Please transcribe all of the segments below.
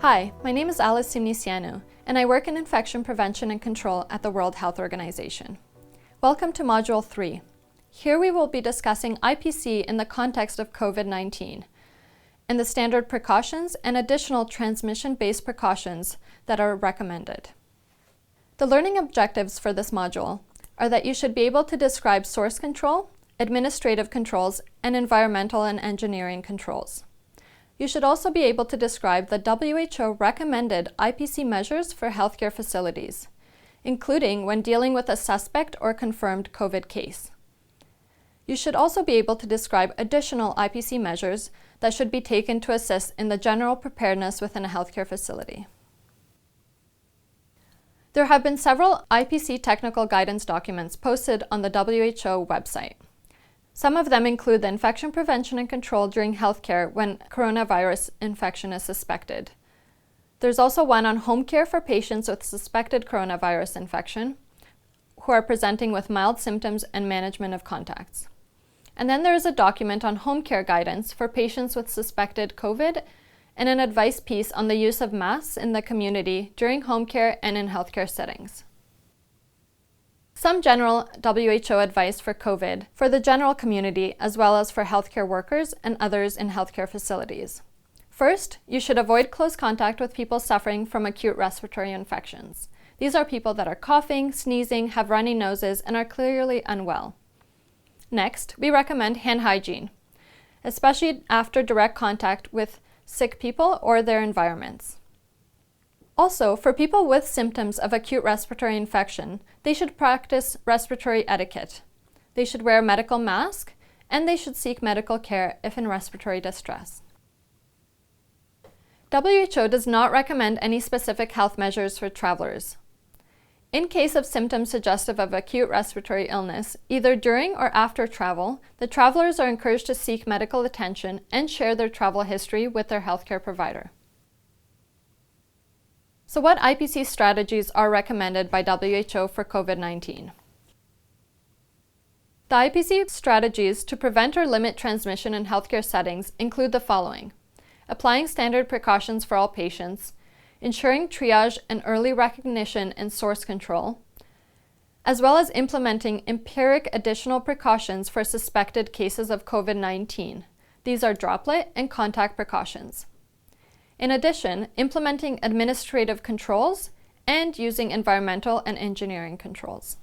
Hi, my name is Alice Simnicianu, and I work in infection prevention and control at the World Health Organization. Welcome to Module 3. Here we will be discussing IPC in the context of COVID-19 and the standard precautions and additional transmission-based precautions that are recommended. The learning objectives for this module are that you should be able to describe source control, administrative controls, and environmental and engineering controls. You should also be able to describe the WHO recommended IPC measures for healthcare facilities, including when dealing with a suspect or confirmed COVID case. You should also be able to describe additional IPC measures that should be taken to assist in the general preparedness within a healthcare facility. There have been several IPC technical guidance documents posted on the WHO website. Some of them include the infection prevention and control during healthcare when coronavirus infection is suspected. There's also one on home care for patients with suspected coronavirus infection who are presenting with mild symptoms and management of contacts. And then there is a document on home care guidance for patients with suspected COVID and an advice piece on the use of masks in the community during home care and in healthcare settings. Some general WHO advice for COVID for the general community as well as for healthcare workers and others in healthcare facilities. First, you should avoid close contact with people suffering from acute respiratory infections. These are people that are coughing, sneezing, have runny noses, and are clearly unwell. Next, we recommend hand hygiene, especially after direct contact with sick people or their environments. Also, for people with symptoms of acute respiratory infection, they should practice respiratory etiquette. They should wear a medical mask, and they should seek medical care if in respiratory distress. WHO does not recommend any specific health measures for travelers. In case of symptoms suggestive of acute respiratory illness, either during or after travel, the travelers are encouraged to seek medical attention and share their travel history with their healthcare provider. So what IPC strategies are recommended by WHO for COVID-19? The IPC strategies to prevent or limit transmission in healthcare settings include the following: applying standard precautions for all patients, ensuring triage and early recognition and source control, as well as implementing empiric additional precautions for suspected cases of COVID-19. These are droplet and contact precautions. In addition, implementing administrative controls and using environmental and engineering controls.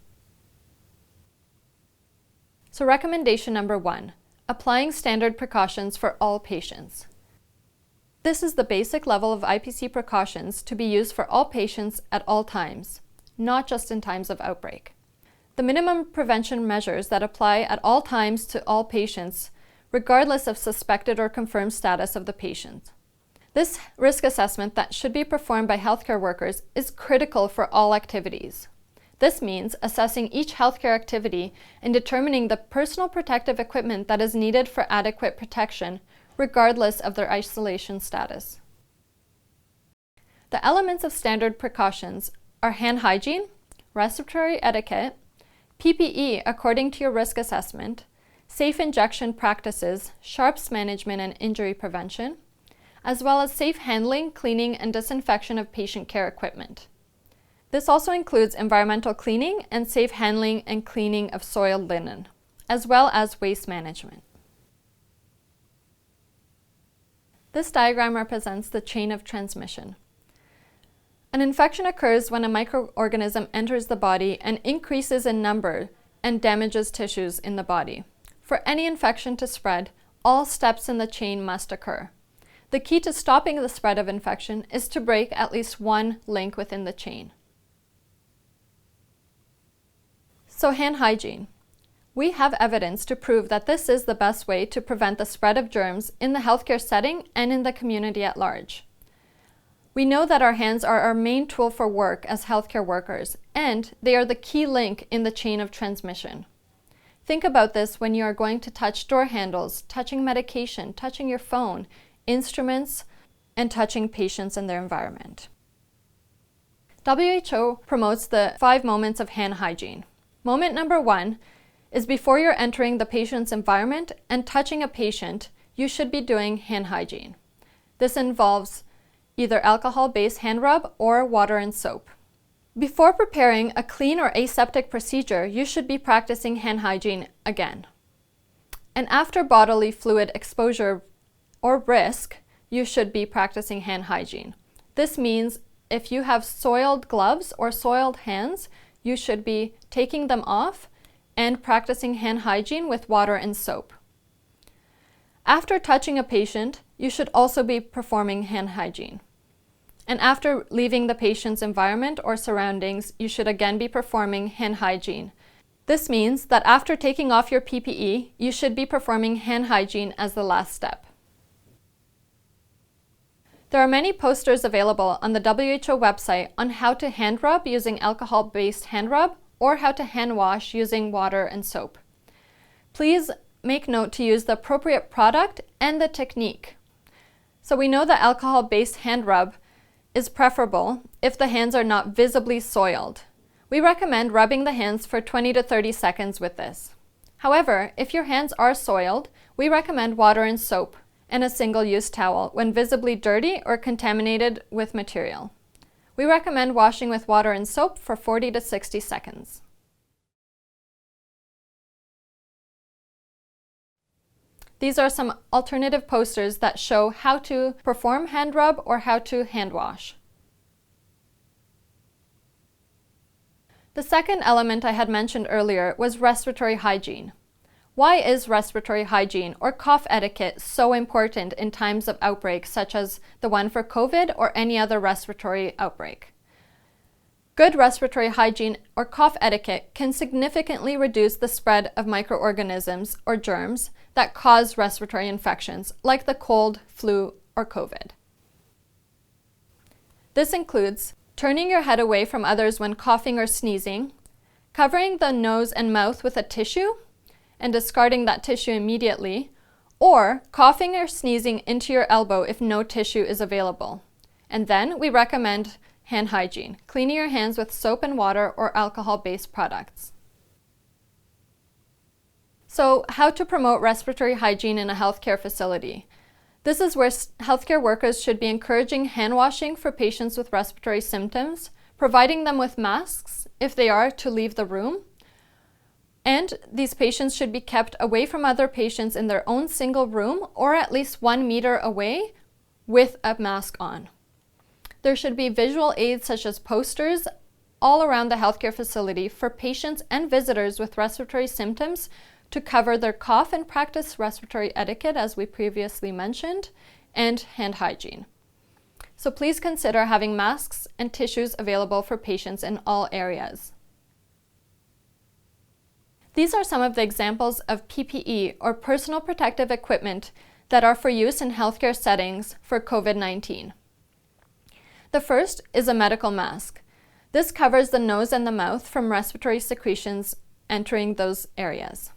So recommendation number 1, applying standard precautions for all patients. This is the basic level of IPC precautions to be used for all patients at all times, not just in times of outbreak. The minimum prevention measures that apply at all times to all patients, regardless of suspected or confirmed status of the patient. This risk assessment that should be performed by healthcare workers is critical for all activities. This means assessing each healthcare activity and determining the personal protective equipment that is needed for adequate protection, regardless of their isolation status. The elements of standard precautions are hand hygiene, respiratory etiquette, PPE according to your risk assessment, safe injection practices, sharps management and injury prevention, as well as safe handling, cleaning, and disinfection of patient care equipment. This also includes environmental cleaning and safe handling and cleaning of soiled linen, as well as waste management. This diagram represents the chain of transmission. An infection occurs when a microorganism enters the body and increases in number and damages tissues in the body. For any infection to spread, all steps in the chain must occur. The key to stopping the spread of infection is to break at least one link within the chain. So hand hygiene. We have evidence to prove that this is the best way to prevent the spread of germs in the healthcare setting and in the community at large. We know that our hands are our main tool for work as healthcare workers, and they are the key link in the chain of transmission. Think about this when you are going to touch door handles, touching medication, touching your phone, instruments, and touching patients and their environment. WHO promotes the 5 moments of hand hygiene. Moment number 1 is before you're entering the patient's environment and touching a patient, you should be doing hand hygiene. This involves either alcohol-based hand rub or water and soap. Before preparing a clean or aseptic procedure, you should be practicing hand hygiene again. And after bodily fluid exposure or risk, you should be practicing hand hygiene. This means if you have soiled gloves or soiled hands, you should be taking them off and practicing hand hygiene with water and soap. After touching a patient, you should also be performing hand hygiene. And after leaving the patient's environment or surroundings, you should again be performing hand hygiene. This means that after taking off your PPE, you should be performing hand hygiene as the last step. There are many posters available on the WHO website on how to hand rub using alcohol-based hand rub or how to hand wash using water and soap. Please make note to use the appropriate product and the technique. So we know that alcohol-based hand rub is preferable if the hands are not visibly soiled. We recommend rubbing the hands for 20 to 30 seconds with this. However, if your hands are soiled, we recommend water and soap and a single-use towel when visibly dirty or contaminated with material. We recommend washing with water and soap for 40 to 60 seconds. These are some alternative posters that show how to perform hand rub or how to hand wash. The second element I had mentioned earlier was respiratory hygiene. Why is respiratory hygiene or cough etiquette so important in times of outbreaks such as the one for COVID or any other respiratory outbreak? Good respiratory hygiene or cough etiquette can significantly reduce the spread of microorganisms or germs that cause respiratory infections like the cold, flu, or COVID. This includes turning your head away from others when coughing or sneezing, covering the nose and mouth with a tissue and discarding that tissue immediately, or coughing or sneezing into your elbow if no tissue is available. And then we recommend hand hygiene, cleaning your hands with soap and water or alcohol-based products. So, how to promote respiratory hygiene in a healthcare facility? This is where healthcare workers should be encouraging hand washing for patients with respiratory symptoms, providing them with masks if they are to leave the room, and these patients should be kept away from other patients in their own single room or at least 1 meter away with a mask on. There should be visual aids such as posters all around the healthcare facility for patients and visitors with respiratory symptoms to cover their cough and practice respiratory etiquette, as we previously mentioned, and hand hygiene. So please consider having masks and tissues available for patients in all areas. These are some of the examples of PPE or personal protective equipment that are for use in healthcare settings for COVID-19. The first is a medical mask. This covers the nose and the mouth from respiratory secretions entering those areas.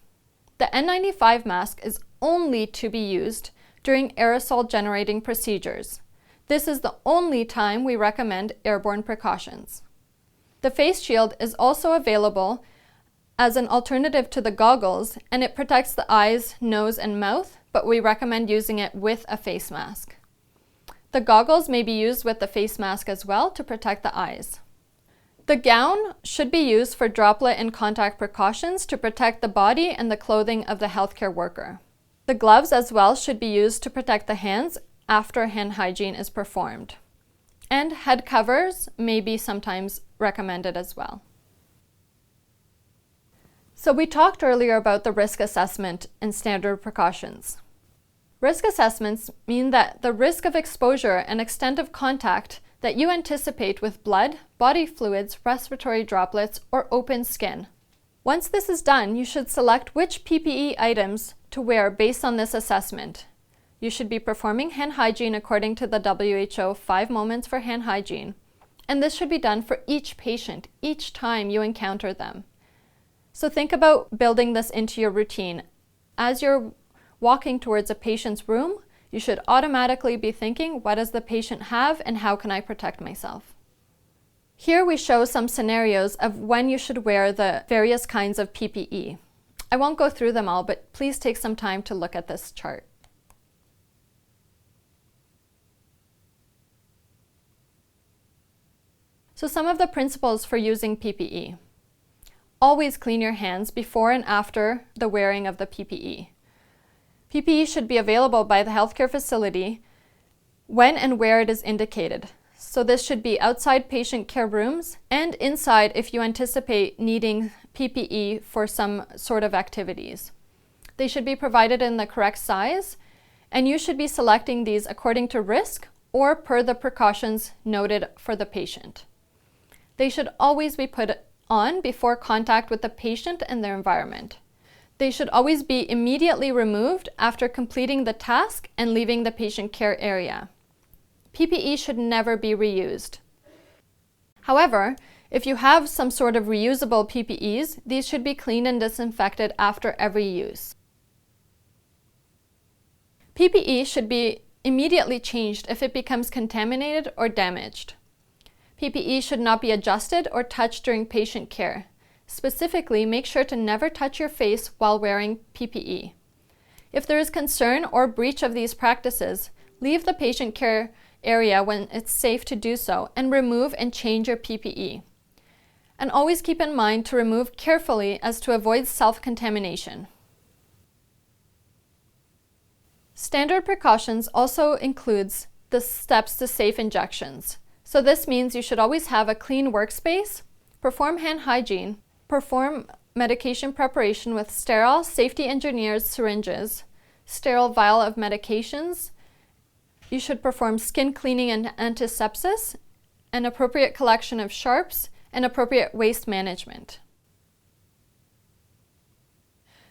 The N95 mask is only to be used during aerosol generating procedures. This is the only time we recommend airborne precautions. The face shield is also available as an alternative to the goggles, and it protects the eyes, nose, and mouth, but we recommend using it with a face mask. The goggles may be used with the face mask as well to protect the eyes. The gown should be used for droplet and contact precautions to protect the body and the clothing of the healthcare worker. The gloves as well should be used to protect the hands after hand hygiene is performed. And head covers may be sometimes recommended as well. So we talked earlier about the risk assessment and standard precautions. Risk assessments mean that the risk of exposure and extent of contact that you anticipate with blood, body fluids, respiratory droplets, or open skin. Once this is done, you should select which PPE items to wear based on this assessment. You should be performing hand hygiene according to the WHO 5 moments for hand hygiene, and this should be done for each patient, each time you encounter them. So think about building this into your routine. As you're walking towards a patient's room, you should automatically be thinking, what does the patient have and how can I protect myself? Here we show some scenarios of when you should wear the various kinds of PPE. I won't go through them all, but please take some time to look at this chart. So some of the principles for using PPE. Always clean your hands before and after the wearing of the PPE. PPE should be available by the healthcare facility when and where it is indicated. So this should be outside patient care rooms and inside if you anticipate needing PPE for some sort of activities. They should be provided in the correct size, and you should be selecting these according to risk or per the precautions noted for the patient. They should always be put on before contact with the patient and their environment. They should always be immediately removed after completing the task and leaving the patient care area. PPE should never be reused. However, if you have some sort of reusable PPEs, these should be cleaned and disinfected after every use. PPE should be immediately changed if it becomes contaminated or damaged. PPE should not be adjusted or touched during patient care. Specifically, make sure to never touch your face while wearing PPE. If there is concern or breach of these practices, leave the patient care area when it's safe to do so and remove and change your PPE. And always keep in mind to remove carefully as to avoid self-contamination. Standard precautions also includes the steps to safe injections. So this means you should always have a clean workspace, perform hand hygiene, perform medication preparation with sterile, safety-engineered syringes, sterile vial of medications. You should perform skin cleaning and antisepsis, an appropriate collection of sharps, and appropriate waste management.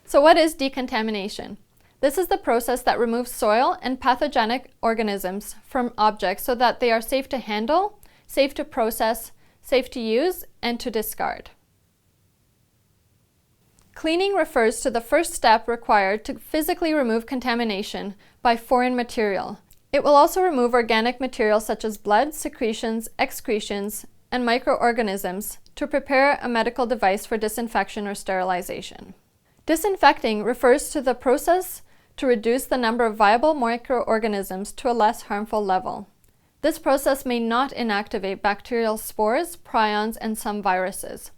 So what is decontamination? This is the process that removes soil and pathogenic organisms from objects so that they are safe to handle, safe to process, safe to use, and to discard. Cleaning refers to the first step required to physically remove contamination by foreign material. It will also remove organic material such as blood, secretions, excretions, and microorganisms to prepare a medical device for disinfection or sterilization. Disinfecting refers to the process to reduce the number of viable microorganisms to a less harmful level. This process may not inactivate bacterial spores, prions, and some viruses,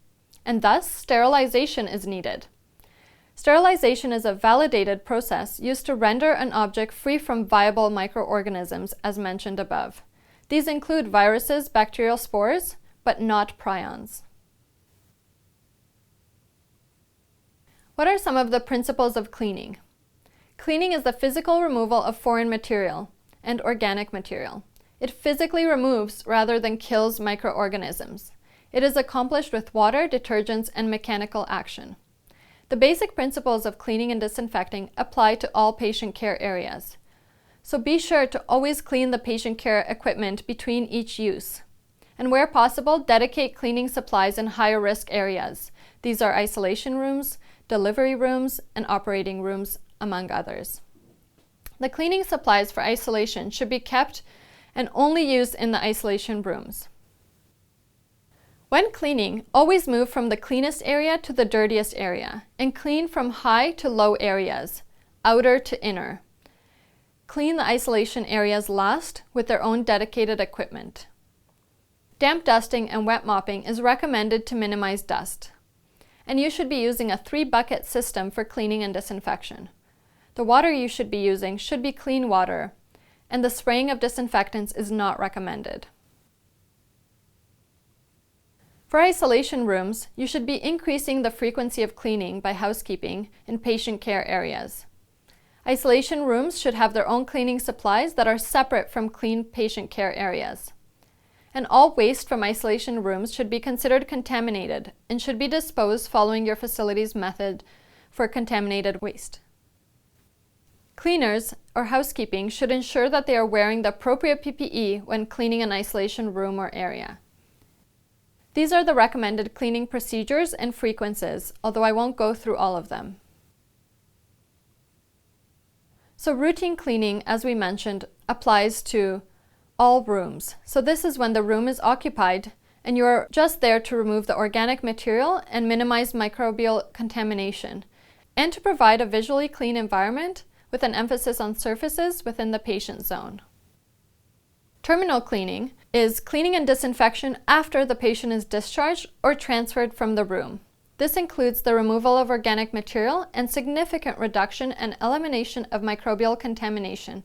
and thus sterilization is needed. Sterilization is a validated process used to render an object free from viable microorganisms, as mentioned above. These include viruses, bacterial spores, but not prions. What are some of the principles of cleaning? Cleaning is the physical removal of foreign material and organic material. It physically removes rather than kills microorganisms. It is accomplished with water, detergents, and mechanical action. The basic principles of cleaning and disinfecting apply to all patient care areas. So be sure to always clean the patient care equipment between each use. And where possible, dedicate cleaning supplies in higher risk areas. These are isolation rooms, delivery rooms, and operating rooms, among others. The cleaning supplies for isolation should be kept and only used in the isolation rooms. When cleaning, always move from the cleanest area to the dirtiest area, and clean from high to low areas, outer to inner. Clean the isolation areas last with their own dedicated equipment. Damp dusting and wet mopping is recommended to minimize dust. And you should be using a 3-bucket system for cleaning and disinfection. The water you should be using should be clean water, and the spraying of disinfectants is not recommended. For isolation rooms, you should be increasing the frequency of cleaning by housekeeping in patient care areas. Isolation rooms should have their own cleaning supplies that are separate from clean patient care areas. And all waste from isolation rooms should be considered contaminated and should be disposed following your facility's method for contaminated waste. Cleaners or housekeeping should ensure that they are wearing the appropriate PPE when cleaning an isolation room or area. These are the recommended cleaning procedures and frequencies, although I won't go through all of them. So routine cleaning, as we mentioned, applies to all rooms. So this is when the room is occupied and you're just there to remove the organic material and minimize microbial contamination, and to provide a visually clean environment with an emphasis on surfaces within the patient zone. Terminal cleaning is cleaning and disinfection after the patient is discharged or transferred from the room. This includes the removal of organic material and significant reduction and elimination of microbial contamination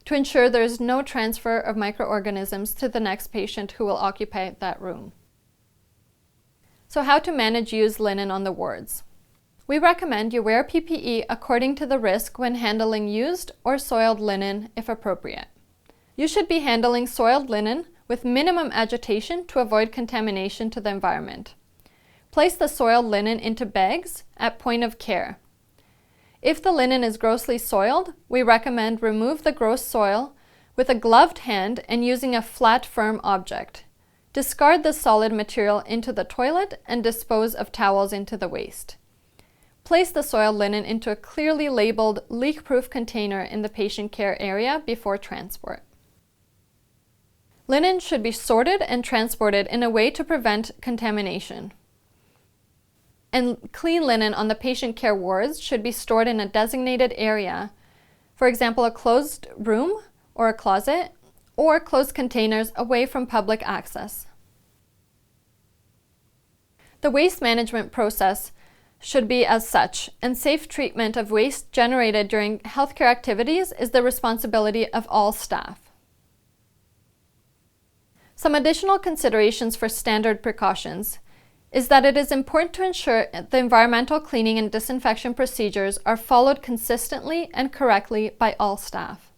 to ensure there is no transfer of microorganisms to the next patient who will occupy that room. So how to manage used linen on the wards? We recommend you wear PPE according to the risk when handling used or soiled linen if appropriate. You should be handling soiled linen with minimum agitation to avoid contamination to the environment. Place the soiled linen into bags at point of care. If the linen is grossly soiled, we recommend remove the gross soil with a gloved hand and using a flat, firm object. Discard the solid material into the toilet and dispose of towels into the waste. Place the soiled linen into a clearly labeled leak-proof container in the patient care area before transport. Linen should be sorted and transported in a way to prevent contamination. And clean linen on the patient care wards should be stored in a designated area, for example, a closed room or a closet, or closed containers away from public access. The waste management process should be as such, and safe treatment of waste generated during healthcare activities is the responsibility of all staff. Some additional considerations for standard precautions is that it is important to ensure the environmental cleaning and disinfection procedures are followed consistently and correctly by all staff.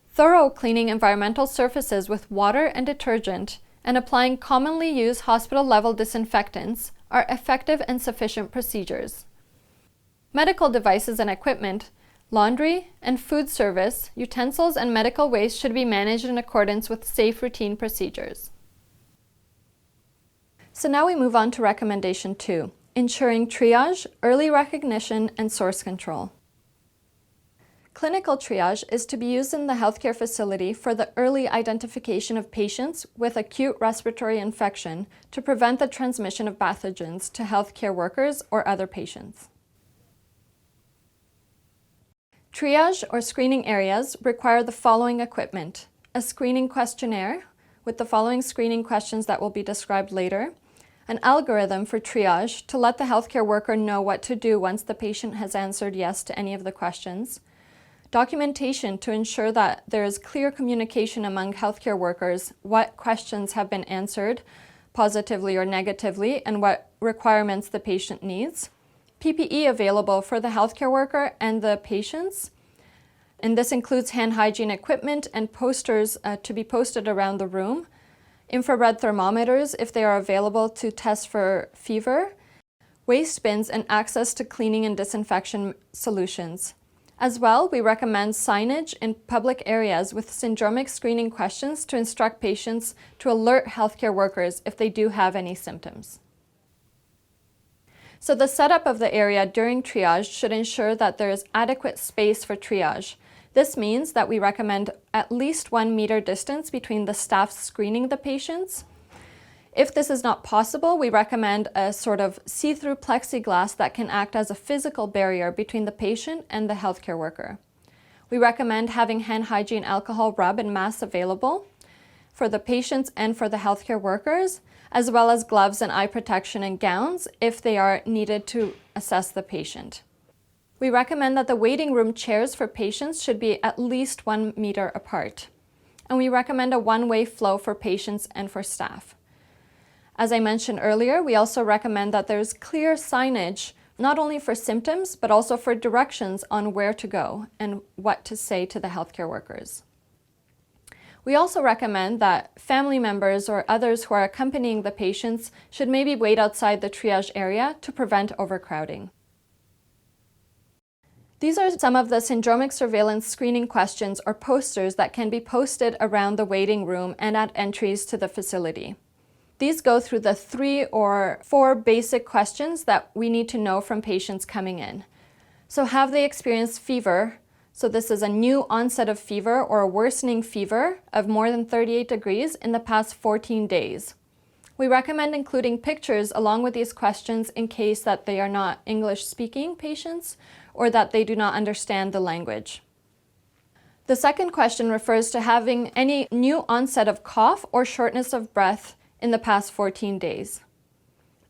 Thorough cleaning environmental surfaces with water and detergent and applying commonly used hospital-level disinfectants are effective and sufficient procedures. Medical devices and equipment, laundry and food service, utensils and medical waste should be managed in accordance with safe routine procedures. So now we move on to recommendation 2, ensuring triage, early recognition, and source control. Clinical triage is to be used in the healthcare facility for the early identification of patients with acute respiratory infection to prevent the transmission of pathogens to healthcare workers or other patients. Triage or screening areas require the following equipment: a screening questionnaire with the following screening questions that will be described later, an algorithm for triage to let the healthcare worker know what to do once the patient has answered yes to any of the questions, documentation to ensure that there is clear communication among healthcare workers what questions have been answered positively or negatively and what requirements the patient needs, PPE available for the healthcare worker and the patients, and this includes hand hygiene equipment and posters to be posted around the room, infrared thermometers if they are available to test for fever, waste bins, and access to cleaning and disinfection solutions. As well, we recommend signage in public areas with syndromic screening questions to instruct patients to alert healthcare workers if they do have any symptoms. So the setup of the area during triage should ensure that there is adequate space for triage. This means that we recommend at least 1 meter distance between the staff screening the patients. If this is not possible, we recommend a sort of see-through plexiglass that can act as a physical barrier between the patient and the healthcare worker. We recommend having hand hygiene alcohol rub and masks available for the patients and for the healthcare workers, as well as gloves and eye protection and gowns if they are needed to assess the patient. We recommend that the waiting room chairs for patients should be at least 1 meter apart. And we recommend a one-way flow for patients and for staff. As I mentioned earlier, we also recommend that there is clear signage, not only for symptoms, but also for directions on where to go and what to say to the healthcare workers. We also recommend that family members or others who are accompanying the patients should maybe wait outside the triage area to prevent overcrowding. These are some of the syndromic surveillance screening questions or posters that can be posted around the waiting room and at entries to the facility. These go through the 3 or 4 basic questions that we need to know from patients coming in. So have they experienced fever? So this is a new onset of fever or a worsening fever of more than 38 degrees in the past 14 days. We recommend including pictures along with these questions in case that they are not English-speaking patients or that they do not understand the language. The second question refers to having any new onset of cough or shortness of breath in the past 14 days.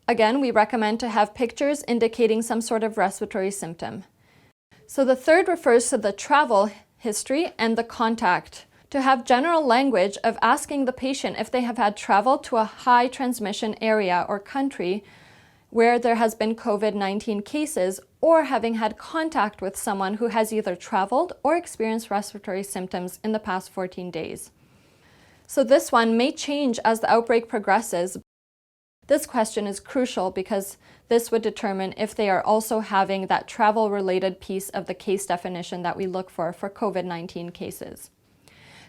Again, we recommend to have pictures indicating some sort of respiratory symptom. So the third refers to the travel history and the contact. To have general language of asking the patient if they have had travel to a high transmission area or country where there has been COVID-19 cases, or having had contact with someone who has either traveled or experienced respiratory symptoms in the past 14 days. So this one may change as the outbreak progresses. This question is crucial because this would determine if they are also having that travel-related piece of the case definition that we look for COVID-19 cases.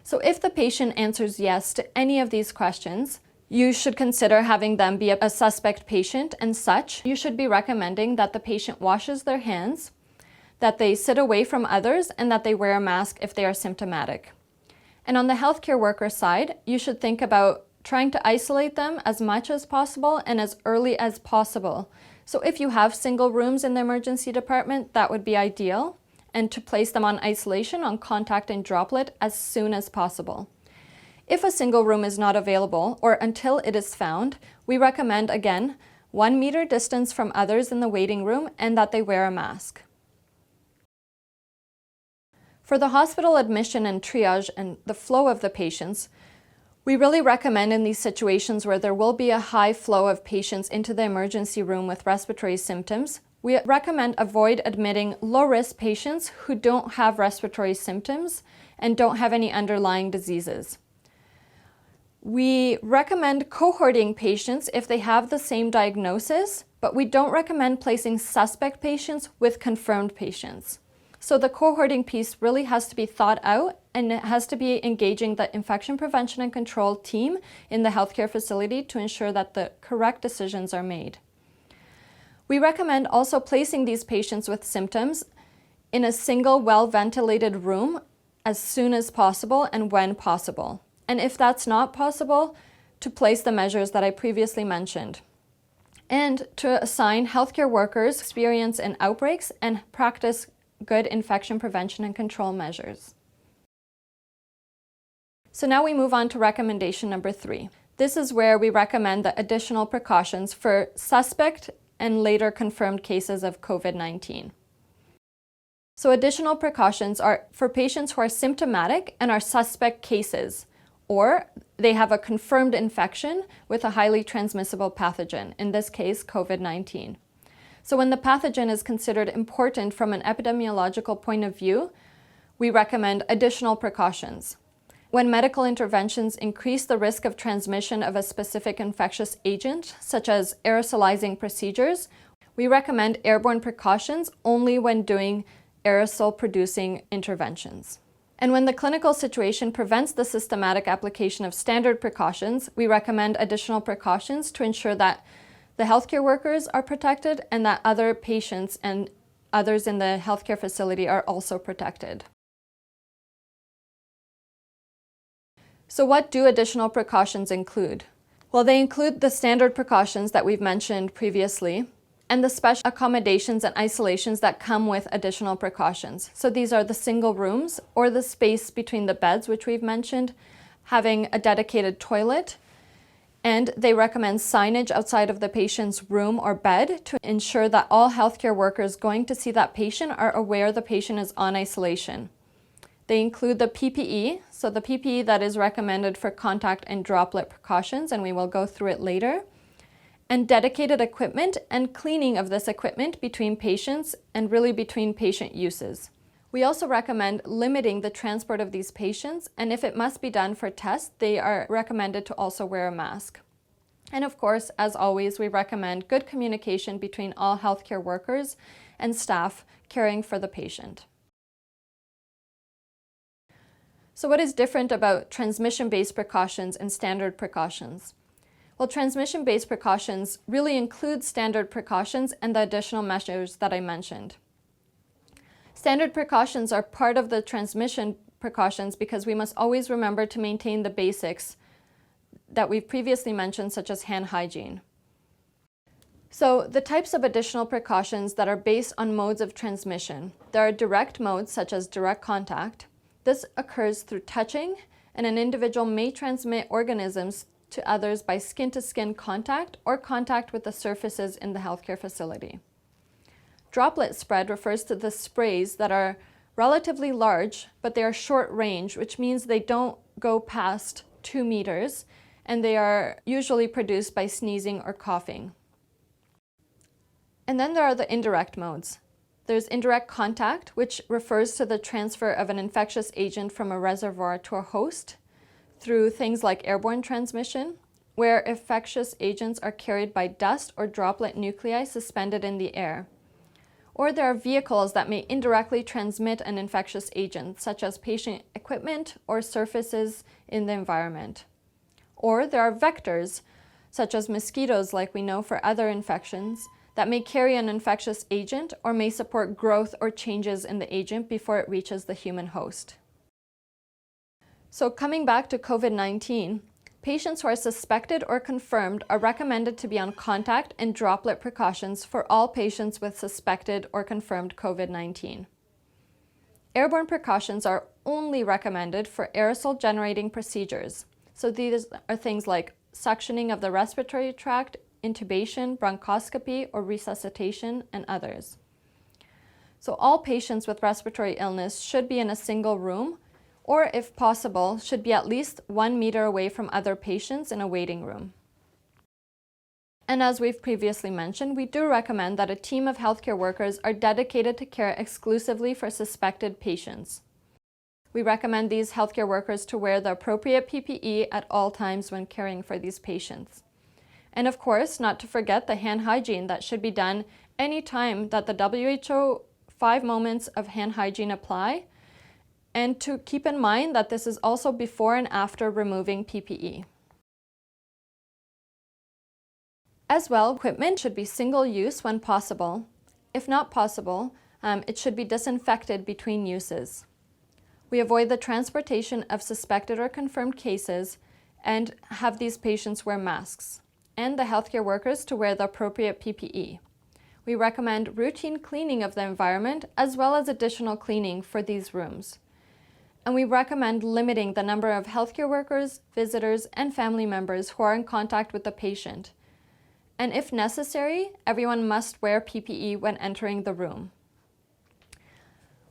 So if the patient answers yes to any of these questions, you should consider having them be a suspect patient, and such, you should be recommending that the patient washes their hands, that they sit away from others, and that they wear a mask if they are symptomatic. And on the healthcare worker side, you should think about trying to isolate them as much as possible and as early as possible. So if you have single rooms in the emergency department, that would be ideal, and to place them on isolation on contact and droplet as soon as possible. If a single room is not available, or until it is found, we recommend, again, 1 meter distance from others in the waiting room and that they wear a mask. For the hospital admission and triage and the flow of the patients, we really recommend in these situations where there will be a high flow of patients into the emergency room with respiratory symptoms, we recommend avoid admitting low-risk patients who don't have respiratory symptoms and don't have any underlying diseases. We recommend cohorting patients if they have the same diagnosis, but we don't recommend placing suspect patients with confirmed patients. So the cohorting piece really has to be thought out, and it has to be engaging the infection prevention and control team in the healthcare facility to ensure that the correct decisions are made. We recommend also placing these patients with symptoms in a single well-ventilated room as soon as possible and when possible. And if that's not possible, to place the measures that I previously mentioned. And to assign healthcare workers experience in outbreaks and practice good infection prevention and control measures. So now we move on to recommendation number 3. This is where we recommend the additional precautions for suspect and later confirmed cases of COVID-19. So additional precautions are for patients who are symptomatic and are suspect cases, or they have a confirmed infection with a highly transmissible pathogen, in this case, COVID-19. So when the pathogen is considered important from an epidemiological point of view, we recommend additional precautions. When medical interventions increase the risk of transmission of a specific infectious agent, such as aerosolizing procedures, we recommend airborne precautions only when doing aerosol-producing interventions. And when the clinical situation prevents the systematic application of standard precautions, we recommend additional precautions to ensure that the healthcare workers are protected and that other patients and others in the healthcare facility are also protected. So what do additional precautions include? Well, they include the standard precautions that we've mentioned previously, and the special accommodations and isolations that come with additional precautions. So these are the single rooms or the space between the beds, which we've mentioned, having a dedicated toilet, and they recommend signage outside of the patient's room or bed to ensure that all healthcare workers going to see that patient are aware the patient is on isolation. They include the PPE, so the PPE that is recommended for contact and droplet precautions, and we will go through it later, and dedicated equipment and cleaning of this equipment between patients and really between patient uses. We also recommend limiting the transport of these patients, and if it must be done for tests, they are recommended to also wear a mask. And of course, as always, we recommend good communication between all healthcare workers and staff caring for the patient. So what is different about transmission-based precautions and standard precautions? Well, transmission-based precautions really include standard precautions and the additional measures that I mentioned. Standard precautions are part of the transmission precautions because we must always remember to maintain the basics that we've previously mentioned, such as hand hygiene. So the types of additional precautions that are based on modes of transmission. There are direct modes, such as direct contact. This occurs through touching, and an individual may transmit organisms to others by skin-to-skin contact or contact with the surfaces in the healthcare facility. Droplet spread refers to the sprays that are relatively large, but they are short range, which means they don't go past 2 meters, and they are usually produced by sneezing or coughing. And then there are the indirect modes. There's indirect contact, which refers to the transfer of an infectious agent from a reservoir to a host through things like airborne transmission, where infectious agents are carried by dust or droplet nuclei suspended in the air. Or there are vehicles that may indirectly transmit an infectious agent, such as patient equipment or surfaces in the environment. Or there are vectors, such as mosquitoes, like we know for other infections, that may carry an infectious agent or may support growth or changes in the agent before it reaches the human host. So coming back to COVID-19, patients who are suspected or confirmed are recommended to be on contact and droplet precautions for all patients with suspected or confirmed COVID-19. Airborne precautions are only recommended for aerosol-generating procedures. So these are things like suctioning of the respiratory tract, intubation, bronchoscopy, or resuscitation, and others. So all patients with respiratory illness should be in a single room, or if possible, should be at least 1 meter away from other patients in a waiting room. And as we've previously mentioned, we do recommend that a team of healthcare workers are dedicated to care exclusively for suspected patients. We recommend these healthcare workers to wear the appropriate PPE at all times when caring for these patients. And of course, not to forget the hand hygiene that should be done any time that the WHO 5 moments of hand hygiene apply, and to keep in mind that this is also before and after removing PPE. As well, equipment should be single-use when possible. If not possible, it should be disinfected between uses. We avoid the transportation of suspected or confirmed cases and have these patients wear masks, and the healthcare workers to wear the appropriate PPE. We recommend routine cleaning of the environment as well as additional cleaning for these rooms. And we recommend limiting the number of healthcare workers, visitors, and family members who are in contact with the patient. And if necessary, everyone must wear PPE when entering the room.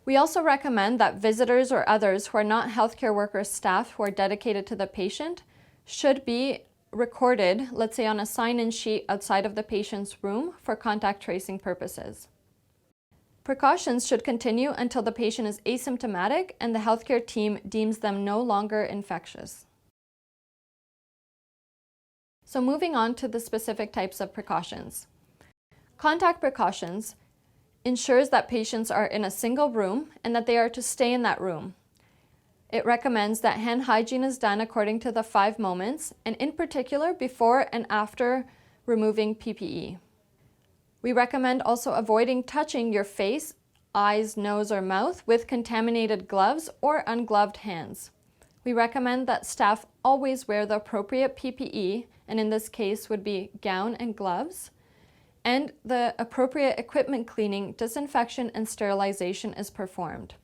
We also recommend that visitors or others who are not healthcare worker staff who are dedicated to the patient should be recorded, let's say on a sign-in sheet outside of the patient's room for contact tracing purposes. Precautions should continue until the patient is asymptomatic and the healthcare team deems them no longer infectious. So moving on to the specific types of precautions. Contact precautions ensures that patients are in a single room and that they are to stay in that room. It recommends that hand hygiene is done according to the 5 moments, and in particular before and after removing PPE. We recommend also avoiding touching your face, eyes, nose, or mouth with contaminated gloves or ungloved hands. We recommend that staff always wear the appropriate PPE, and in this case would be gown and gloves, and the appropriate equipment cleaning, disinfection, and sterilization is performed.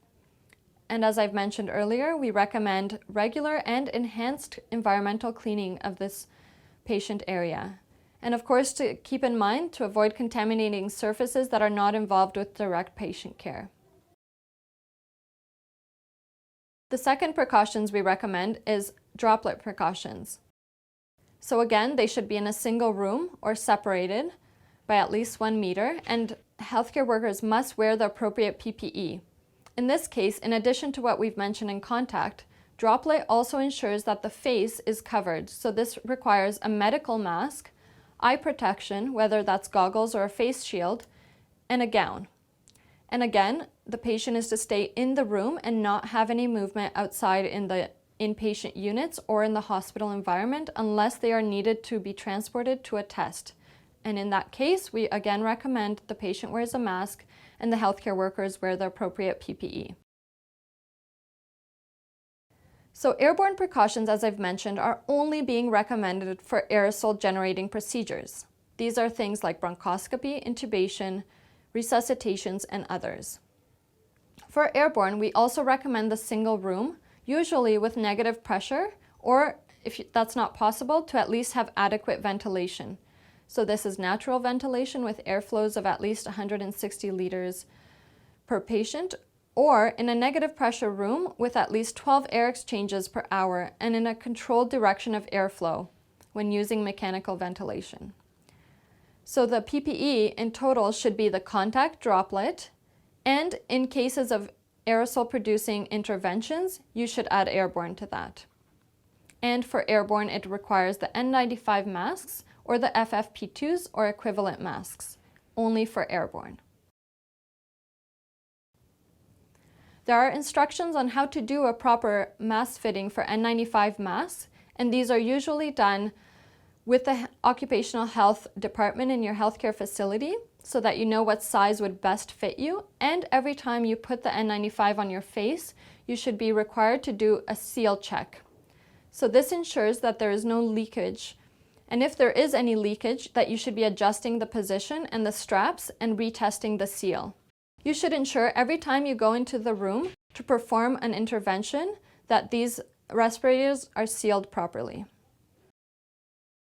And as I've mentioned earlier, we recommend regular and enhanced environmental cleaning of this patient area. And of course, to keep in mind to avoid contaminating surfaces that are not involved with direct patient care. The second precautions we recommend is droplet precautions. So again, they should be in a single room or separated by at least 1 meter, and healthcare workers must wear the appropriate PPE. In this case, in addition to what we've mentioned in contact, droplet also ensures that the face is covered. So this requires a medical mask, eye protection, whether that's goggles or a face shield, and a gown. And again, the patient is to stay in the room and not have any movement outside in the inpatient units or in the hospital environment unless they are needed to be transported to a test. And in that case, we again recommend the patient wears a mask and the healthcare workers wear the appropriate PPE. So airborne precautions, as I've mentioned, are only being recommended for aerosol-generating procedures. These are things like bronchoscopy, intubation, resuscitations, and others. For airborne, we also recommend the single room, usually with negative pressure, or if that's not possible, to at least have adequate ventilation. So this is natural ventilation with airflows of at least 160 liters per patient, or in a negative pressure room with at least 12 air exchanges per hour and in a controlled direction of airflow when using mechanical ventilation. So the PPE in total should be the contact droplet, and in cases of aerosol-producing interventions, you should add airborne to that. And for airborne, it requires the N95 masks or the FFP2s or equivalent masks, only for airborne. There are instructions on how to do a proper mask fitting for N95 masks, and these are usually done with the occupational health department in your healthcare facility so that you know what size would best fit you. And every time you put the N95 on your face, you should be required to do a seal check. So this ensures that there is no leakage. And if there is any leakage, that you should be adjusting the position and the straps and retesting the seal. You should ensure every time you go into the room to perform an intervention that these respirators are sealed properly.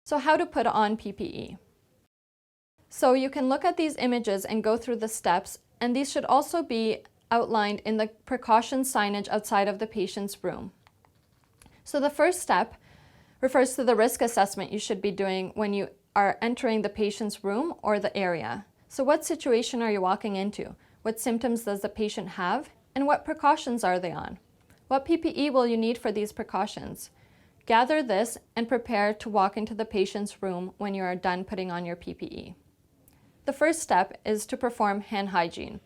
So how to put on PPE? So you can look at these images and go through the steps, and these should also be outlined in the precautions signage outside of the patient's room. So the first step refers to the risk assessment you should be doing when you are entering the patient's room or the area. So what situation are you walking into? What symptoms does the patient have? And what precautions are they on? What PPE will you need for these precautions? Gather this and prepare to walk into the patient's room when you are done putting on your PPE. The first step is to perform hand hygiene.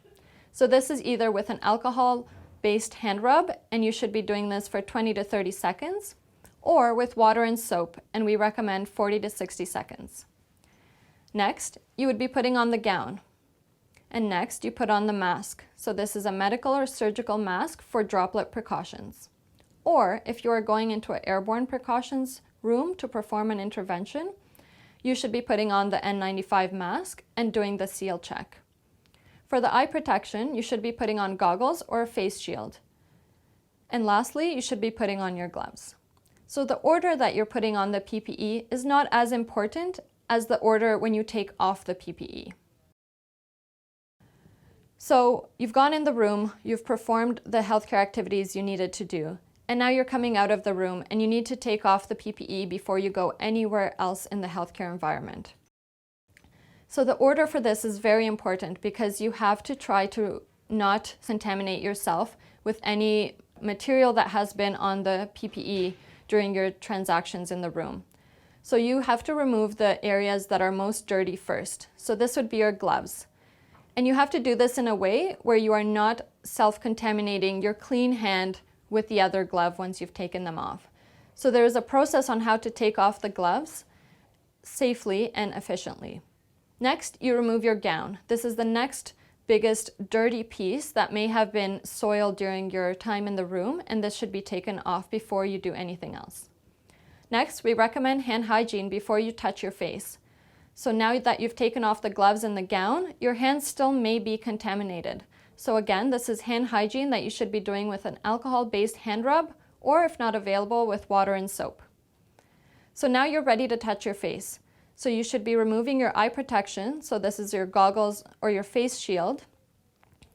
So this is either with an alcohol-based hand rub, and you should be doing this for 20 to 30 seconds, or with water and soap, and we recommend 40 to 60 seconds. Next, you would be putting on the gown. And next, you put on the mask. So this is a medical or surgical mask for droplet precautions. Or if you are going into an airborne precautions room to perform an intervention, you should be putting on the N95 mask and doing the seal check. For the eye protection, you should be putting on goggles or a face shield. And lastly, you should be putting on your gloves. So the order that you're putting on the PPE is not as important as the order when you take off the PPE. So you've gone in the room, you've performed the healthcare activities you needed to do, and now you're coming out of the room and you need to take off the PPE before you go anywhere else in the healthcare environment. So the order for this is very important because you have to try to not contaminate yourself with any material that has been on the PPE during your transactions in the room. So you have to remove the areas that are most dirty first. So this would be your gloves. And you have to do this in a way where you are not self-contaminating your clean hand with the other glove once you've taken them off. So there is a process on how to take off the gloves safely and efficiently. Next, you remove your gown. This is the next biggest dirty piece that may have been soiled during your time in the room, and this should be taken off before you do anything else. Next, we recommend hand hygiene before you touch your face. So now that you've taken off the gloves and the gown, your hands still may be contaminated. So again, this is hand hygiene that you should be doing with an alcohol-based hand rub, or if not available, with water and soap. So now you're ready to touch your face. So you should be removing your eye protection, so this is your goggles or your face shield,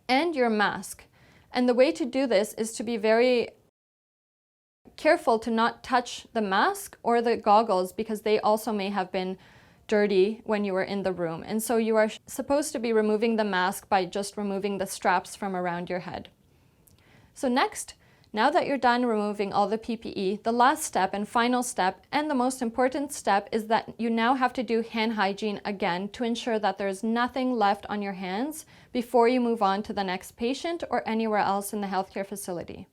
and your mask. And the way to do this is to be very careful to not touch the mask or the goggles because they also may have been dirty when you were in the room. And so you are supposed to be removing the mask by just removing the straps from around your head. So next, now that you're done removing all the PPE, the last step and final step, and the most important step, is that you now have to do hand hygiene again to ensure that there's nothing left on your hands before you move on to the next patient or anywhere else in the healthcare facility.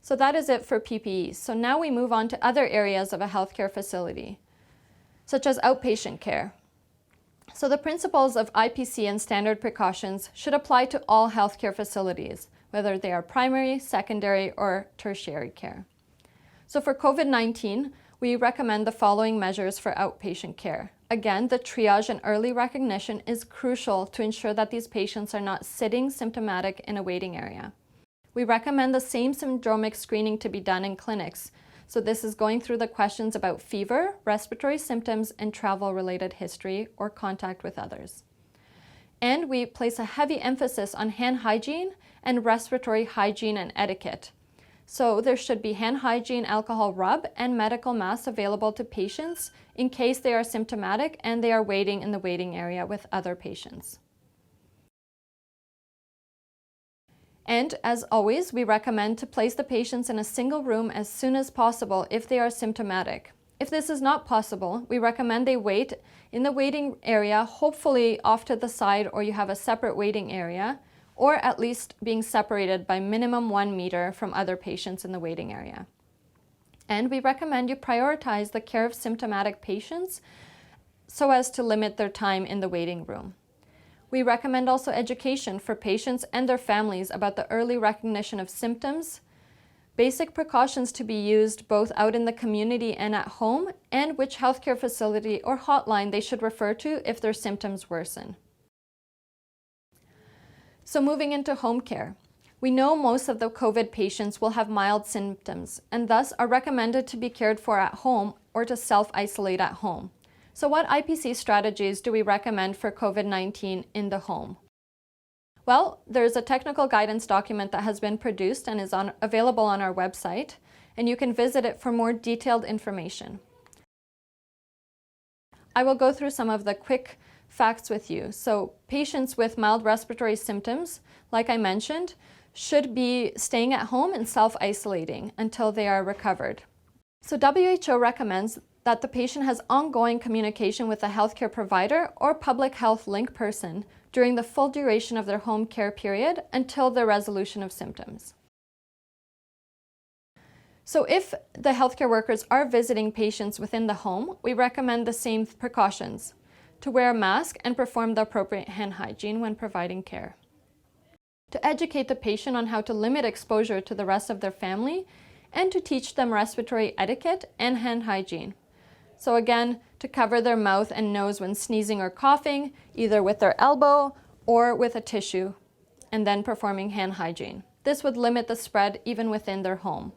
So that is it for PPE. So now we move on to other areas of a healthcare facility, such as outpatient care. So the principles of IPC and standard precautions should apply to all healthcare facilities, whether they are primary, secondary, or tertiary care. So for COVID-19, we recommend the following measures for outpatient care. Again, the triage and early recognition is crucial to ensure that these patients are not sitting symptomatic in a waiting area. We recommend the same syndromic screening to be done in clinics. So this is going through the questions about fever, respiratory symptoms, and travel-related history or contact with others. And we place a heavy emphasis on hand hygiene and respiratory hygiene and etiquette. So there should be hand hygiene, alcohol rub, and medical masks available to patients in case they are symptomatic and they are waiting in the waiting area with other patients. And as always, we recommend to place the patients in a single room as soon as possible if they are symptomatic. If this is not possible, we recommend they wait in the waiting area, hopefully off to the side, or you have a separate waiting area, or at least being separated by minimum 1 meter from other patients in the waiting area. And we recommend you prioritize the care of symptomatic patients so as to limit their time in the waiting room. We recommend also education for patients and their families about the early recognition of symptoms, basic precautions to be used both out in the community and at home, and which healthcare facility or hotline they should refer to if their symptoms worsen. So moving into home care. We know most of the COVID patients will have mild symptoms and thus are recommended to be cared for at home or to self-isolate at home. So what IPC strategies do we recommend for COVID-19 in the home? Well, there's a technical guidance document that has been produced and is available on our website, and you can visit it for more detailed information. I will go through some of the quick facts with you. So patients with mild respiratory symptoms, like I mentioned, should be staying at home and self-isolating until they are recovered. So WHO recommends that the patient has ongoing communication with a healthcare provider or public health link person during the full duration of their home care period until the resolution of symptoms. So if the healthcare workers are visiting patients within the home, we recommend the same precautions: to wear a mask and perform the appropriate hand hygiene when providing care. To educate the patient on how to limit exposure to the rest of their family, and to teach them respiratory etiquette and hand hygiene. So again, to cover their mouth and nose when sneezing or coughing, either with their elbow or with a tissue, and then performing hand hygiene. This would limit the spread even within their home.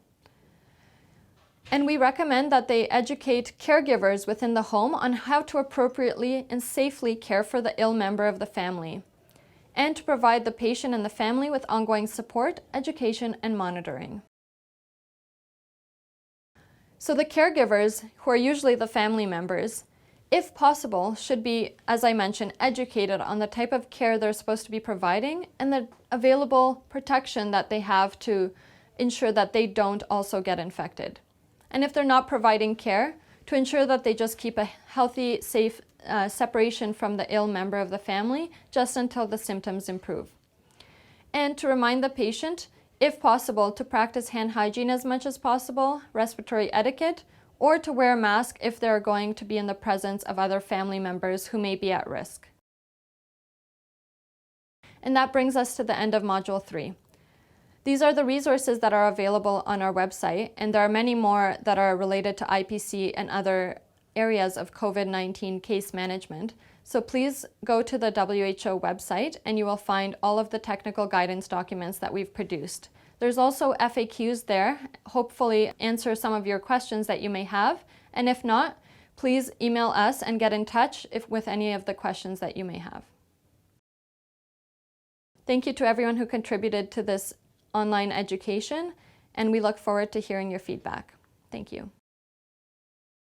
And we recommend that they educate caregivers within the home on how to appropriately and safely care for the ill member of the family, and to provide the patient and the family with ongoing support, education, and monitoring. So the caregivers, who are usually the family members, if possible, should be, as I mentioned, educated on the type of care they're supposed to be providing and the available protection that they have to ensure that they don't also get infected. And if they're not providing care, to ensure that they just keep a healthy, safe separation from the ill member of the family just until the symptoms improve. And to remind the patient, if possible, to practice hand hygiene as much as possible, respiratory etiquette, or to wear a mask if they're going to be in the presence of other family members who may be at risk. And that brings us to the end of Module 3. These are the resources that are available on our website, and there are many more that are related to IPC and other areas of COVID-19 case management. So please go to the WHO website and you will find all of the technical guidance documents that we've produced. There's also FAQs there, hopefully answer some of your questions that you may have. And if not, please email us and get in touch with any of the questions that you may have. Thank you to everyone who contributed to this online education, and we look forward to hearing your feedback. Thank you.